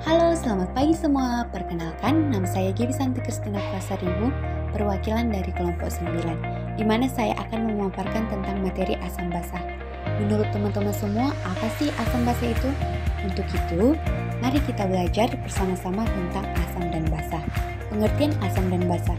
Halo, selamat pagi semua. Perkenalkan, nama saya Gaby Santi Kristina Prasaribu, perwakilan dari kelompok 9, di mana saya akan memaparkan tentang materi asam basa. Menurut teman-teman semua, apa sih asam basa itu? Untuk itu, mari kita belajar bersama-sama tentang asam dan basa. Pengertian asam dan basa.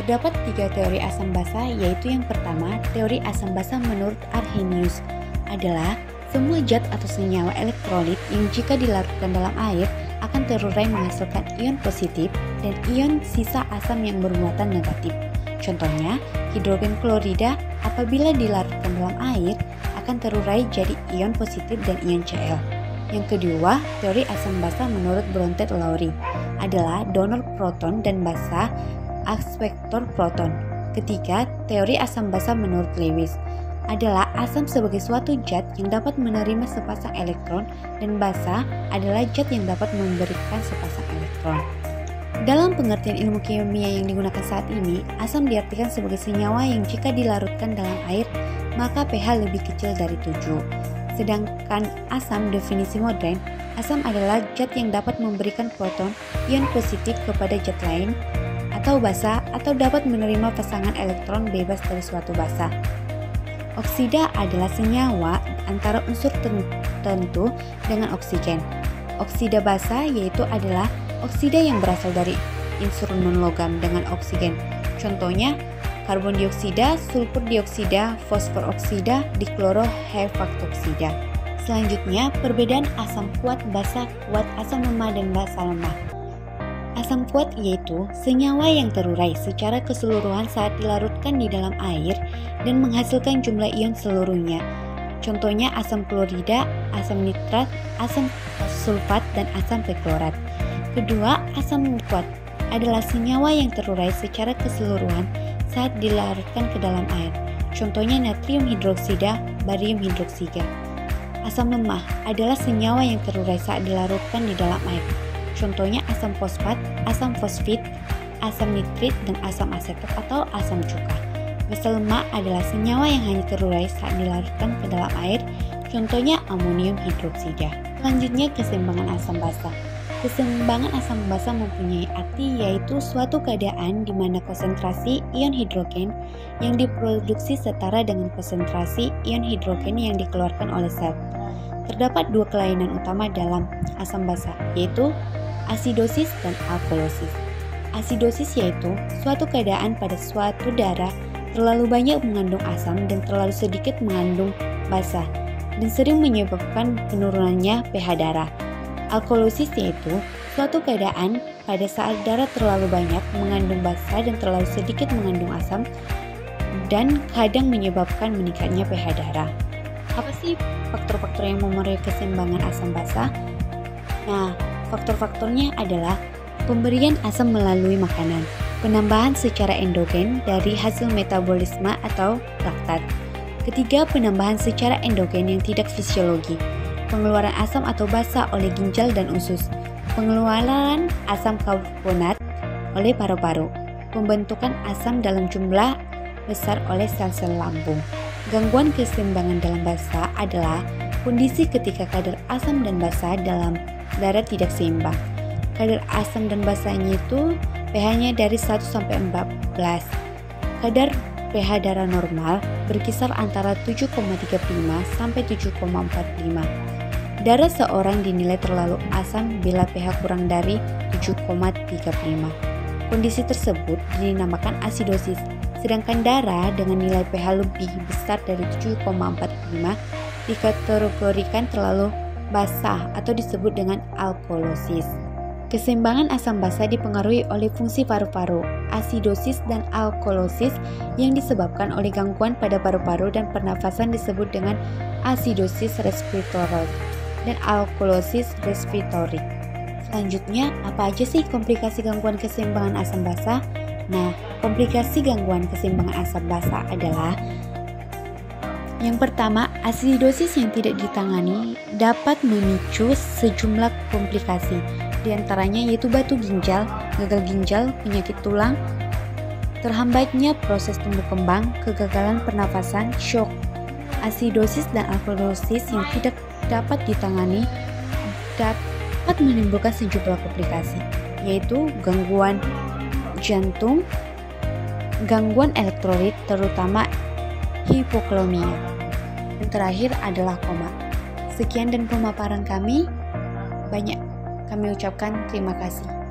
Terdapat 3 teori asam basa, yaitu yang pertama, teori asam basa menurut Arrhenius adalah semua zat atau senyawa elektrolit yang jika dilarutkan dalam air akan terurai menghasilkan ion positif dan ion sisa asam yang bermuatan negatif. Contohnya, hidrogen klorida apabila dilarutkan dalam air akan terurai jadi ion positif dan ion Cl. Yang kedua, teori asam basa menurut Brøntet-Lowry adalah donor proton dan basa akspektor proton. Ketiga, teori asam basa menurut Lewis adalah asam sebagai suatu zat yang dapat menerima sepasang elektron dan basa adalah zat yang dapat memberikan sepasang elektron. Dalam pengertian ilmu kimia yang digunakan saat ini, asam diartikan sebagai senyawa yang jika dilarutkan dalam air maka pH lebih kecil dari 7. Sedangkan asam definisi modern, asam adalah zat yang dapat memberikan proton ion positif kepada zat lain atau basa atau dapat menerima pasangan elektron bebas dari suatu basa. Oksida adalah senyawa antara unsur tertentu dengan oksigen. Oksida basa yaitu adalah oksida yang berasal dari unsur non-logam dengan oksigen. Contohnya, karbon dioksida, sulfur dioksida, fosfor oksida, diklorohefaktoksida. Selanjutnya, perbedaan asam kuat, basa kuat, asam lemah, dan basa lemah. Asam kuat yaitu senyawa yang terurai secara keseluruhan saat dilarutkan di dalam air dan menghasilkan jumlah ion seluruhnya. Contohnya asam klorida, asam nitrat, asam sulfat, dan asam perklorat. Kedua, asam kuat adalah senyawa yang terurai secara keseluruhan saat dilarutkan ke dalam air. Contohnya natrium hidroksida, barium hidroksida. Asam lemah adalah senyawa yang terurai saat dilarutkan di dalam air. Contohnya asam fosfat, asam fosfit, asam nitrit, dan asam asetat atau asam cuka. Basa lemah adalah senyawa yang hanya terurai saat dilarutkan ke dalam air. Contohnya amonium hidroksida. Selanjutnya, keseimbangan asam basa. Keseimbangan asam basa mempunyai arti yaitu suatu keadaan di mana konsentrasi ion hidrogen yang diproduksi setara dengan konsentrasi ion hidrogen yang dikeluarkan oleh sel. Terdapat 2 kelainan utama dalam asam basa, yaitu asidosis dan alkalosis. Asidosis yaitu suatu keadaan pada suatu darah terlalu banyak mengandung asam dan terlalu sedikit mengandung basa dan sering menyebabkan penurunannya pH darah. Alkalosis yaitu suatu keadaan pada saat darah terlalu banyak mengandung basa dan terlalu sedikit mengandung asam dan kadang menyebabkan meningkatnya pH darah. Apa sih faktor-faktor yang memengaruhi keseimbangan asam basa? Nah, faktor-faktornya adalah pemberian asam melalui makanan, penambahan secara endogen dari hasil metabolisme atau laktat. Ketiga, penambahan secara endogen yang tidak fisiologi, pengeluaran asam atau basa oleh ginjal dan usus, pengeluaran asam karbonat oleh paru-paru, pembentukan asam dalam jumlah besar oleh sel-sel lambung. Gangguan keseimbangan dalam basa adalah kondisi ketika kadar asam dan basa dalam darah tidak seimbang. Kadar asam dan basanya itu pH-nya dari 1 sampai 14. Kadar pH darah normal berkisar antara 7,35 sampai 7,45. Darah seorang dinilai terlalu asam bila pH kurang dari 7,35. Kondisi tersebut dinamakan asidosis. Sedangkan darah dengan nilai pH lebih besar dari 7,45 dikategorikan terlalu basa atau disebut dengan alkalosis. Keseimbangan asam basa dipengaruhi oleh fungsi paru-paru. Asidosis dan alkalosis yang disebabkan oleh gangguan pada paru-paru dan pernafasan disebut dengan asidosis respiratorik dan alkalosis respiratorik. Selanjutnya, apa aja sih komplikasi gangguan keseimbangan asam basa? Nah, komplikasi gangguan keseimbangan asam basa adalah yang pertama, asidosis yang tidak ditangani dapat memicu sejumlah komplikasi, di antaranya yaitu batu ginjal, gagal ginjal, penyakit tulang, terhambatnya proses tumbuh kembang, kegagalan pernafasan, shock. Asidosis dan alkalosis yang tidak dapat ditangani dapat menimbulkan sejumlah komplikasi, yaitu gangguan jantung, gangguan elektrolit terutama hipokalemia, dan terakhir adalah koma. Sekian dan pemaparan kami. Banyak kami ucapkan terima kasih.